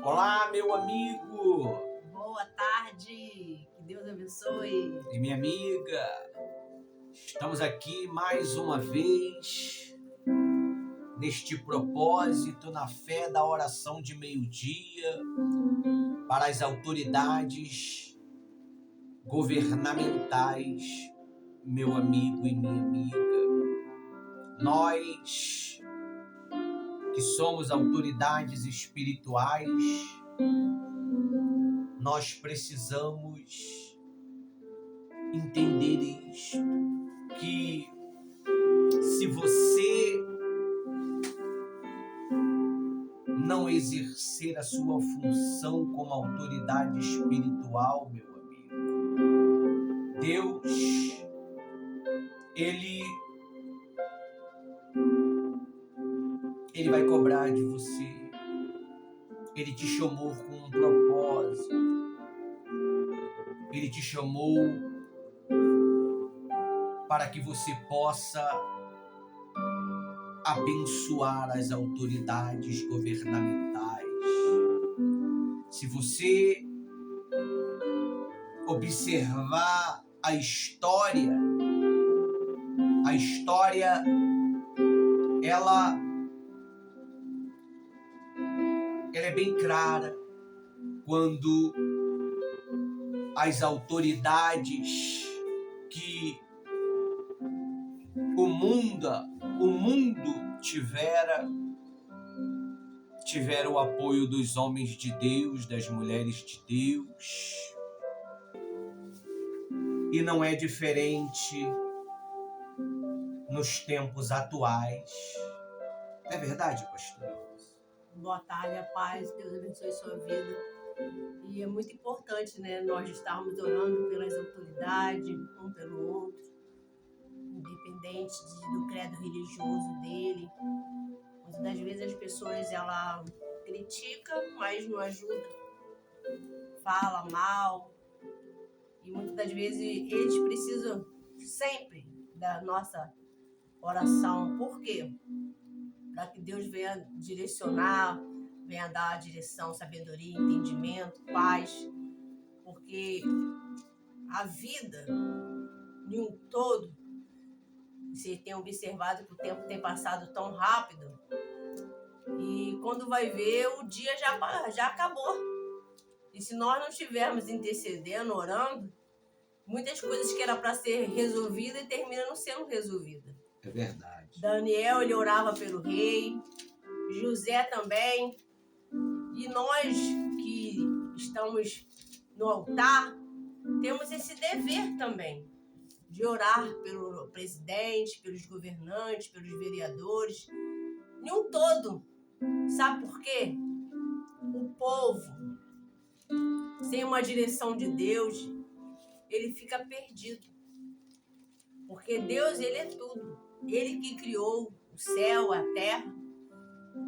Olá, meu amigo Boa tarde, que Deus abençoe. e minha amiga. Estamos aqui mais uma vez neste propósito, na fé da oração de meio-dia para as autoridades governamentais, meu amigo e minha amiga. Nós que somos autoridades espirituais, nós precisamos entender isto, que se você não exercer a sua função como autoridade espiritual, meu amigo, Deus, Ele vai cobrar de você. Ele te chamou com um propósito. Ele te chamou para que você possa abençoar as autoridades governamentais. Se você observar a história ela é bem clara quando as autoridades que o mundo tiveram o apoio dos homens de Deus, das mulheres de Deus. E não é diferente nos tempos atuais. Não é verdade, pastor? Boa tarde, a paz, Deus abençoe sua vida. E é muito importante, né, nós estarmos orando pelas autoridades, um pelo outro, independente do credo religioso dele. Muitas das vezes as pessoas, ela critica, mas não ajuda, fala mal. E muitas das vezes eles precisam sempre da nossa oração. Por quê? Para que Deus venha direcionar, venha dar a direção, sabedoria, entendimento, paz. Porque a vida, de um todo, você tem observado que o tempo tem passado tão rápido, e quando vai ver, o dia já acabou. E se nós não estivermos intercedendo, orando, muitas coisas que era para ser resolvida e terminam não sendo resolvida. É verdade. Daniel, ele orava pelo rei, José também. E nós que estamos no altar, temos esse dever também de orar pelo presidente, pelos governantes, pelos vereadores, em um todo. Sabe por quê? O povo, sem uma direção de Deus, ele fica perdido. Porque Deus, ele é tudo. Ele que criou o céu, a terra.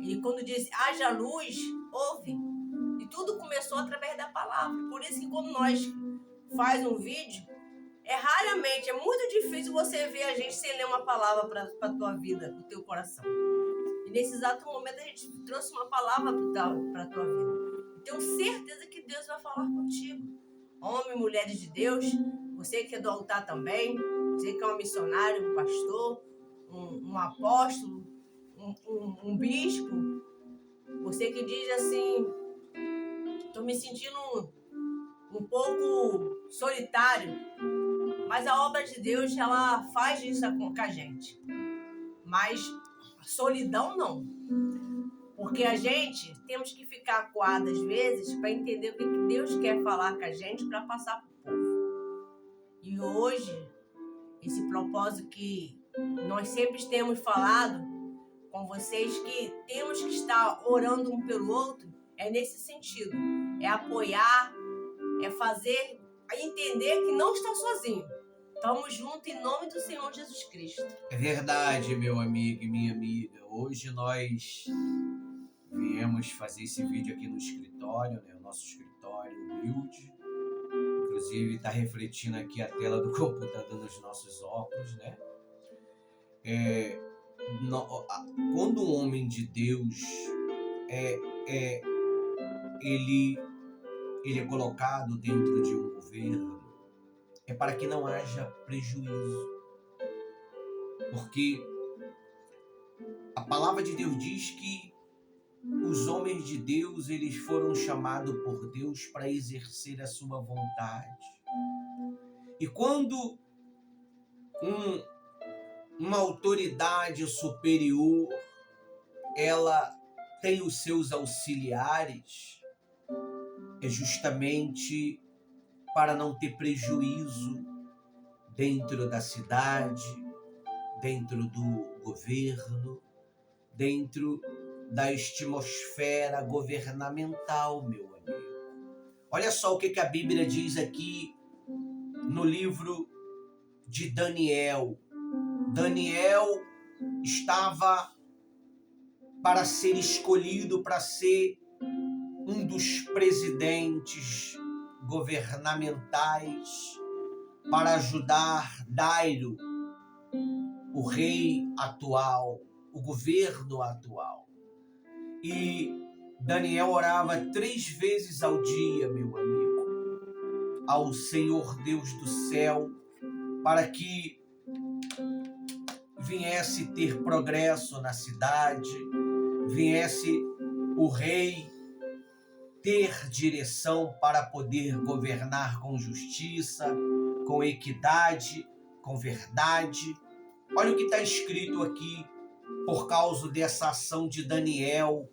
E quando diz, haja luz, houve. E tudo começou através da palavra. Por isso que quando nós faz um vídeo, raramente, é muito difícil você ver a gente sem ler uma palavra para a tua vida, para o teu coração. E nesse exato momento a gente trouxe uma palavra para a tua vida. Eu tenho certeza que Deus vai falar contigo. Homem, mulheres de Deus, você que é do altar também, você que é um missionário, um pastor, um apóstolo, um bispo, você que diz assim, estou me sentindo um pouco solitário, mas a obra de Deus, ela faz isso com a gente. Mas a solidão não. Porque a gente temos que ficar acuado às vezes para entender o que Deus quer falar com a gente para passar para o povo. E hoje, esse propósito que nós sempre temos falado com vocês, que temos que estar orando um pelo outro, é nesse sentido. É apoiar, é fazer, é entender que não está sozinho. Estamos juntos em nome do Senhor Jesus Cristo. É verdade, meu amigo e minha amiga. Hoje nós viemos fazer esse vídeo aqui no escritório, né? O nosso escritório humilde. Inclusive está refletindo aqui a tela do computador nos nossos óculos, né? Quando um homem de Deus ele é colocado dentro de um governo, é para que não haja prejuízo. Porque a palavra de Deus diz que os homens de Deus, eles foram chamados por Deus para exercer a sua vontade. E quando uma autoridade superior, ela tem os seus auxiliares, é justamente para não ter prejuízo dentro da cidade, dentro do governo, dentro da atmosfera governamental, meu amigo. Olha só o que a Bíblia diz aqui no livro de Daniel. Daniel estava para ser escolhido para ser um dos presidentes governamentais para ajudar Dairo, o rei atual, o governo atual. E Daniel orava 3 vezes ao dia, meu amigo, ao Senhor Deus do céu, para que viesse ter progresso na cidade, viesse o rei ter direção para poder governar com justiça, com equidade, com verdade. Olha o que está escrito aqui. Por causa dessa ação de Daniel,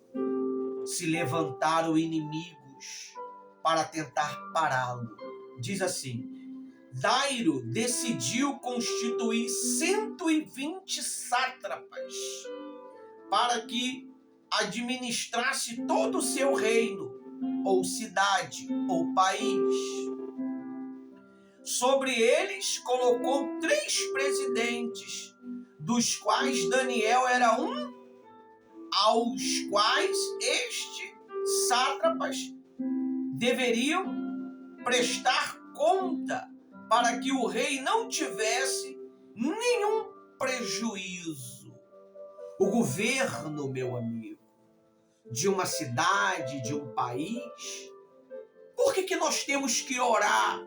se levantaram inimigos para tentar pará-lo. Diz assim: Dairo decidiu constituir 120 sátrapas para que administrasse todo o seu reino, ou cidade, ou país. Sobre eles colocou 3 presidentes, dos quais Daniel era um, aos quais estes sátrapas deveriam prestar conta, para que o rei não tivesse nenhum prejuízo. O governo, meu amigo, de uma cidade, de um país, por que nós temos que orar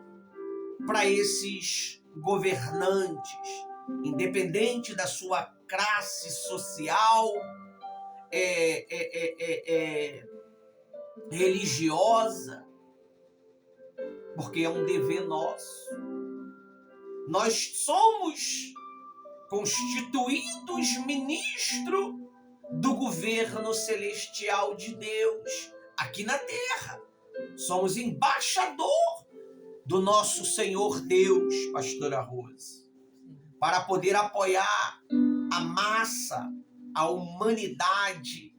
para esses governantes, independente da sua classe social, religiosa? Porque é um dever nosso. Nós somos constituídos ministros do governo celestial de Deus aqui na terra. Somos embaixador do nosso Senhor Deus, pastora Rose, para poder apoiar a massa, a humanidade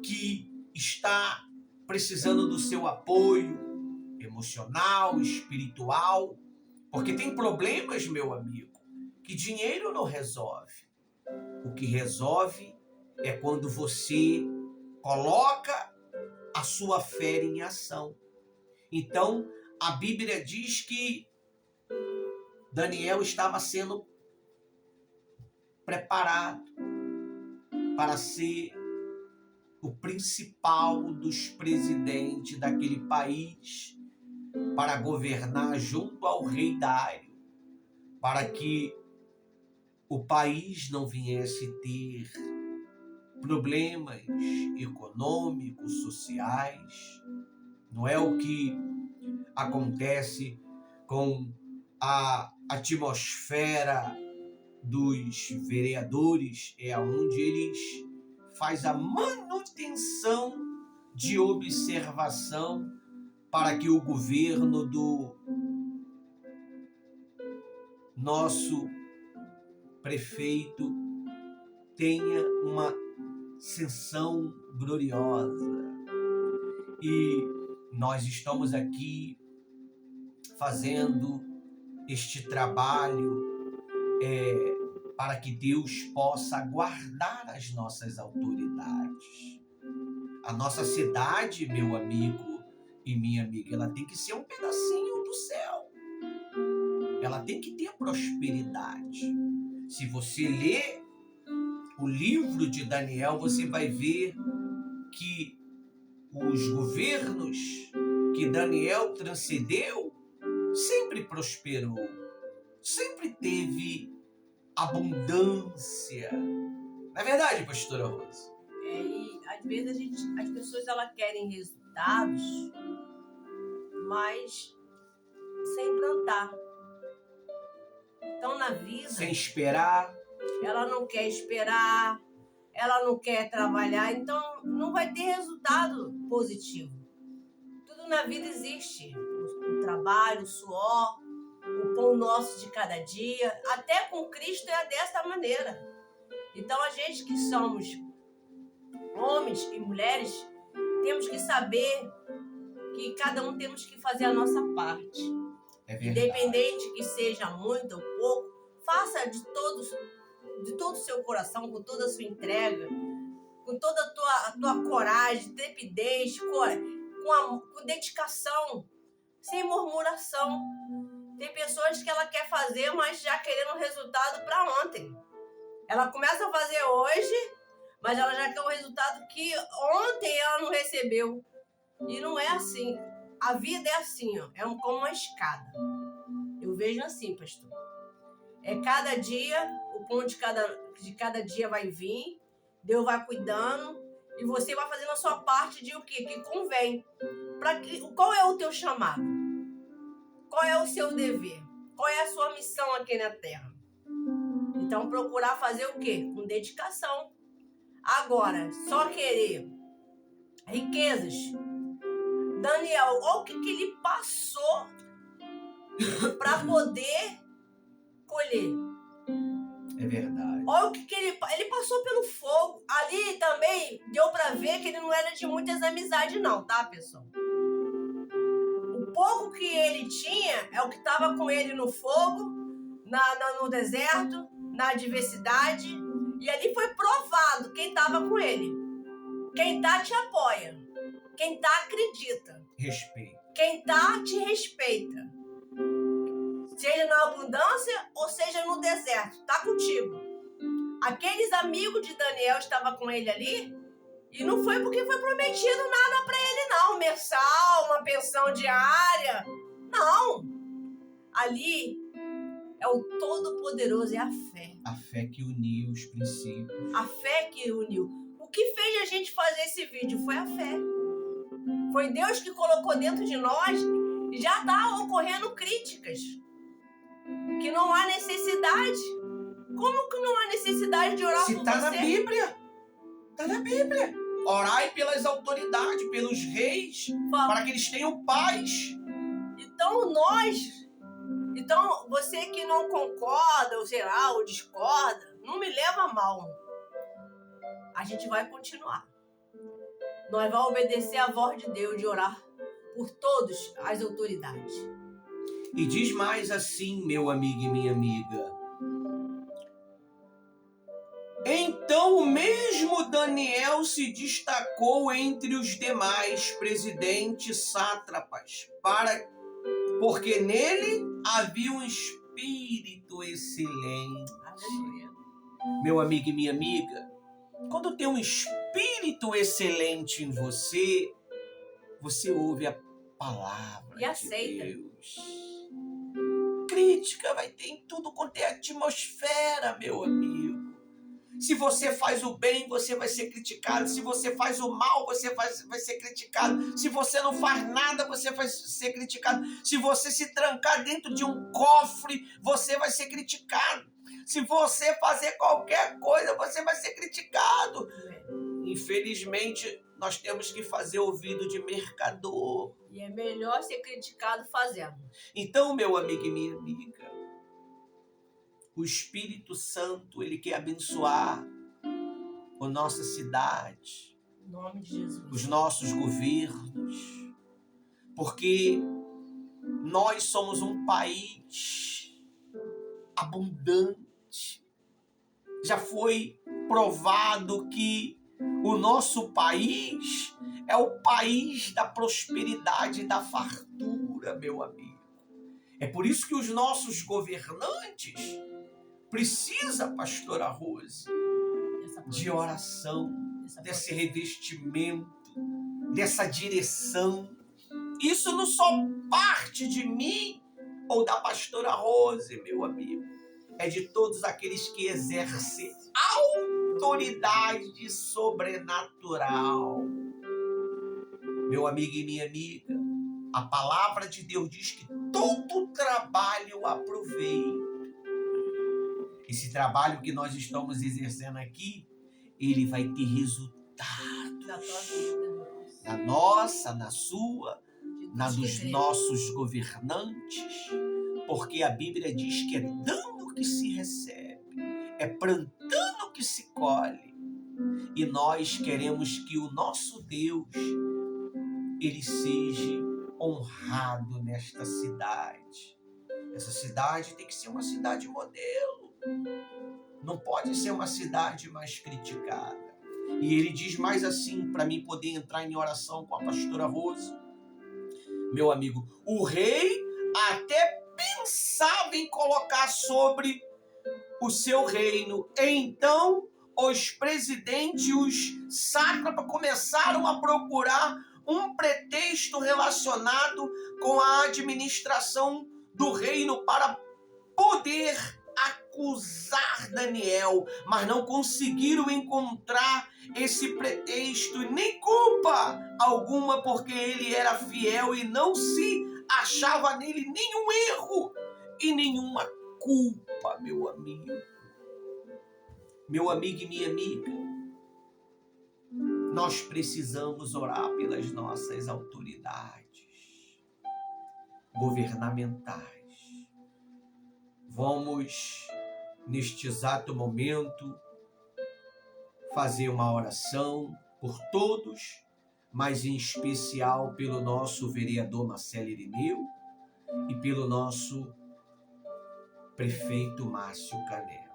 que está precisando do seu apoio emocional, espiritual, porque tem problemas, meu amigo, que dinheiro não resolve. O que resolve é quando você coloca a sua fé em ação. Então, a Bíblia diz que Daniel estava sendo preparado para ser o principal dos presidentes daquele país, para governar junto ao rei Dário, para que o país não viesse ter problemas econômicos, sociais. Não é o que acontece com a atmosfera dos vereadores, é onde eles fazem a manutenção de observação para que o governo do nosso prefeito tenha uma ascensão gloriosa. E nós estamos aqui fazendo este trabalho para que Deus possa guardar as nossas autoridades. A nossa cidade, meu amigo e minha amiga, ela tem que ser um pedacinho do céu. Ela tem que ter prosperidade. Se você ler o livro de Daniel, você vai ver que os governos que Daniel transcendeu sempre prosperou, sempre teve abundância. Não é verdade, pastora Rose? E às vezes as pessoas querem resultados, mas sem plantar. Então na vida, sem esperar, ela não quer esperar, ela não quer trabalhar, então não vai ter resultado positivo. Tudo na vida existe, o trabalho, o suor, o pão nosso de cada dia, até com Cristo é desta maneira. Então a gente que somos homens e mulheres, temos que saber que cada um temos que fazer a nossa parte. É verdade. Independente que seja muito ou pouco, faça de todo o seu coração, com toda a sua entrega, com toda a tua coragem, trepidez, com dedicação, sem murmuração. Tem pessoas que ela quer fazer, mas já querendo o resultado para ontem. Ela começa a fazer hoje, mas ela já quer o resultado que ontem ela não recebeu. E não é assim. A vida é assim, ó, é como uma escada. Eu vejo assim, pastor. É cada dia, o pão de cada dia vai vir, Deus vai cuidando, e você vai fazendo a sua parte de o quê? Que convém. Qual é o teu chamado? Qual é o seu dever? Qual é a sua missão aqui na Terra? Então, procurar fazer o quê? Com dedicação. Agora, só querer riquezas. Daniel, olha o que ele passou para poder colher. É verdade. Olha o que ele passou pelo fogo. Ali também deu para ver que ele não era de muitas amizades não, tá, pessoal? O pouco que ele tinha é o que estava com ele no fogo, no deserto, na adversidade. E ali foi provado quem estava com ele. Quem tá te apoia. Quem tá acredita. Respeito. Quem tá te respeita. Seja na abundância ou seja no deserto, tá contigo. Aqueles amigos de Daniel estavam com ele ali e não foi porque foi prometido nada para ele não, mensal, uma pensão diária. Não. Ali é o Todo-Poderoso, é a fé. A fé que uniu os princípios. A fé que uniu. O que fez a gente fazer esse vídeo foi a fé. Foi Deus que colocou dentro de nós e já está ocorrendo críticas. Que não há necessidade. Como que não há necessidade de orar por você? Se tá na Bíblia. Tá na Bíblia. Orai pelas autoridades, pelos reis, para que eles tenham paz. Então, você que não concorda, ou sei lá, ou discorda, não me leva a mal. A gente vai continuar. Nós vamos obedecer a voz de Deus, de orar por todas as autoridades. E diz mais assim, meu amigo e minha amiga. Então o mesmo Daniel se destacou entre os demais presidentes sátrapas, porque nele havia um espírito excelente. Aleluia. Meu amigo e minha amiga, quando tem um espírito excelente em você, você ouve a palavra e aceita. de Deus. Crítica vai ter em tudo quanto é atmosfera, meu amigo. Se você faz o bem, você vai ser criticado. Se você faz o mal, você vai ser criticado. Se você não faz nada, você vai ser criticado. Se você se trancar dentro de um cofre, você vai ser criticado. Se você fazer qualquer coisa, você vai ser criticado. Infelizmente, nós temos que fazer ouvido de mercador. E é melhor ser criticado fazendo. Então, meu amigo e minha amiga, o Espírito Santo, ele quer abençoar a nossa cidade, em nome de Jesus, os nossos governos, porque nós somos um país abundante. Já foi provado que o nosso país é o país da prosperidade e da fartura, meu amigo. É por isso que os nossos governantes precisam, pastora Rose, de oração, desse revestimento dessa direção. Isso não só parte de mim ou da pastora Rose, meu amigo. É de todos aqueles que exercem autoridade sobrenatural. Meu amigo e minha amiga, a palavra de Deus diz que todo trabalho aproveita. Esse trabalho que nós estamos exercendo aqui, ele vai ter resultado Na tua vida, na nossa, na sua, de na Deus dos que crê. nossos governantes, porque a Bíblia diz que é dando que se recebe, é plantando que se colhe, e nós queremos que o nosso Deus, ele seja honrado nesta cidade. Essa cidade tem que ser uma cidade modelo, não pode ser uma cidade mais criticada. E ele diz mais assim, para mim poder entrar em oração com a pastora Rose. Meu amigo, o rei até pensava em colocar sobre o seu reino. Então, os presidentes e os sátrapas começaram a procurar um pretexto relacionado com a administração do reino para poder acusar Daniel, mas não conseguiram encontrar esse pretexto e nem culpa alguma, porque ele era fiel e não se achava nele nenhum erro e nenhuma culpa, meu amigo. Meu amigo e minha amiga, nós precisamos orar pelas nossas autoridades governamentais. Vamos, neste exato momento, fazer uma oração por todos, mas em especial pelo nosso vereador Marcelo Irineu e pelo nosso prefeito Márcio Canela.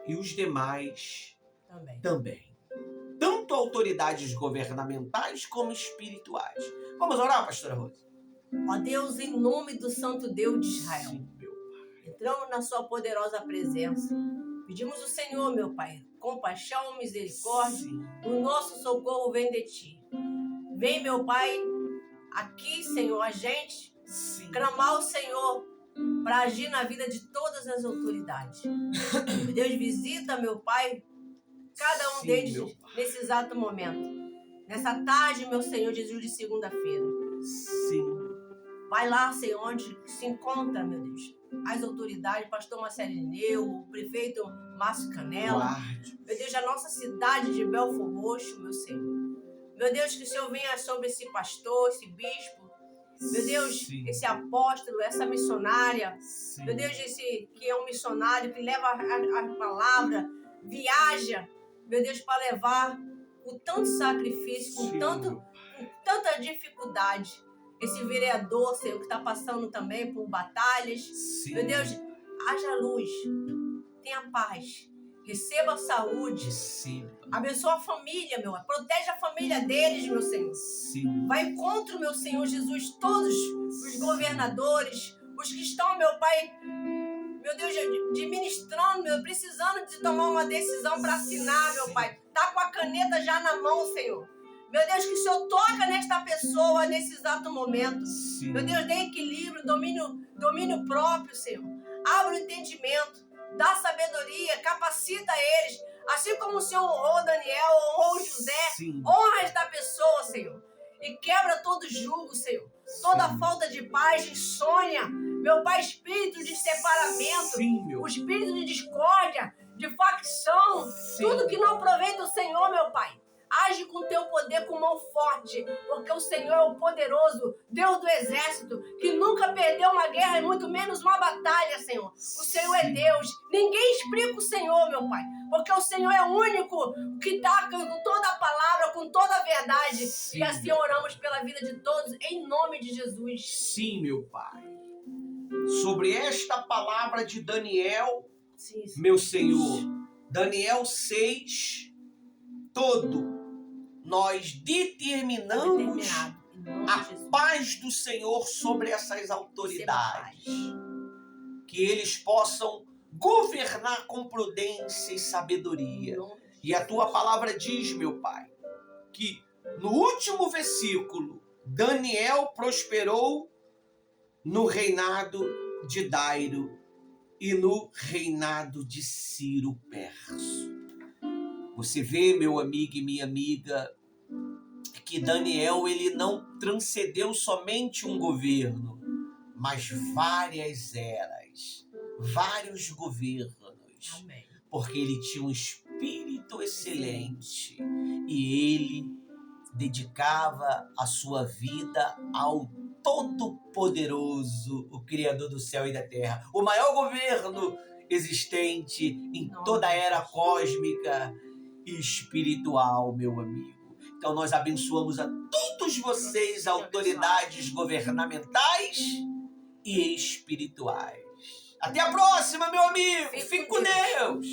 E os demais também. Tanto autoridades governamentais como espirituais. Vamos orar, pastora Rosa? Ó Deus, em nome do Santo Deus de Israel, Sim, meu Pai. entramos na sua poderosa presença. Pedimos ao Senhor, meu Pai, compaixão, misericórdia, Sim. o nosso socorro vem de Ti. Vem, meu Pai, aqui, Senhor, a gente Sim. clamar ao Senhor para agir na vida de todas as autoridades. Meu Deus, visita, meu Pai, cada um Sim, deles meu Pai. nesse exato momento. Nessa tarde, meu Senhor Jesus, de segunda-feira. Sim. Vai lá, Senhor, onde se encontra, meu Deus, as autoridades, pastor Marcelo Irineu, o prefeito Márcio Canela. Guarde. Meu Deus, a nossa cidade de Belfor Roxo, meu Senhor. Meu Deus, que o Senhor venha sobre esse pastor, esse bispo. Meu Deus, Sim. esse apóstolo, essa missionária. Sim. Meu Deus, esse que é um missionário que leva a palavra, viaja, meu Deus, para levar com tanto sacrifício, Sim. com tanta dificuldade. Esse vereador, Senhor, que está passando também por batalhas. Sim. Meu Deus, haja luz, tenha paz, receba saúde, Sim. abençoa a família, meu, protege a família deles, meu Senhor. Sim. Vai contra o meu Senhor Jesus, todos os governadores, os que estão, meu Pai, meu Deus, administrando, meu, precisando de tomar uma decisão para assinar, meu Pai. Tá com a caneta já na mão, Senhor. Meu Deus, que o Senhor toca nesta pessoa nesse exato momento. Sim. Meu Deus, dê equilíbrio, domínio próprio, Senhor. Abre o entendimento, dá sabedoria, capacita eles. Assim como o Senhor honrou Daniel, honrou José, Sim. honra esta pessoa, Senhor. E quebra todo julgo, Senhor. Toda Sim. falta de paz, de insônia. Meu Pai, espírito de separamento, Sim, meu o espírito de discórdia, de facção, Sim. tudo que não provém do Senhor, meu Pai. Age com teu poder com mão forte, porque o Senhor é o poderoso, Deus do exército, que nunca perdeu uma guerra e muito menos uma batalha, Senhor. O Senhor é Deus. Ninguém explica o Senhor, meu Pai, porque o Senhor é o único que está com toda a palavra, com toda a verdade. Sim. E assim oramos pela vida de todos, em nome de Jesus. Sim, meu Pai. Sobre esta palavra de Daniel, Sim. meu Senhor, Daniel 6, todo, nós determinamos a paz do Senhor sobre essas autoridades. Que eles possam governar com prudência e sabedoria. E a tua palavra diz, meu Pai, que no último versículo, Daniel prosperou no reinado de Dairo e no reinado de Ciro Perso. Você vê, meu amigo e minha amiga, que Daniel ele não transcendeu somente um governo, mas várias eras, vários governos. Amém. Porque ele tinha um espírito excelente e ele dedicava a sua vida ao Todo-Poderoso, o Criador do céu e da terra, o maior governo existente em toda a era cósmica e espiritual, meu amigo. Então nós abençoamos a todos vocês, autoridades governamentais e espirituais. Até a próxima, meu amigo. Fique com Deus.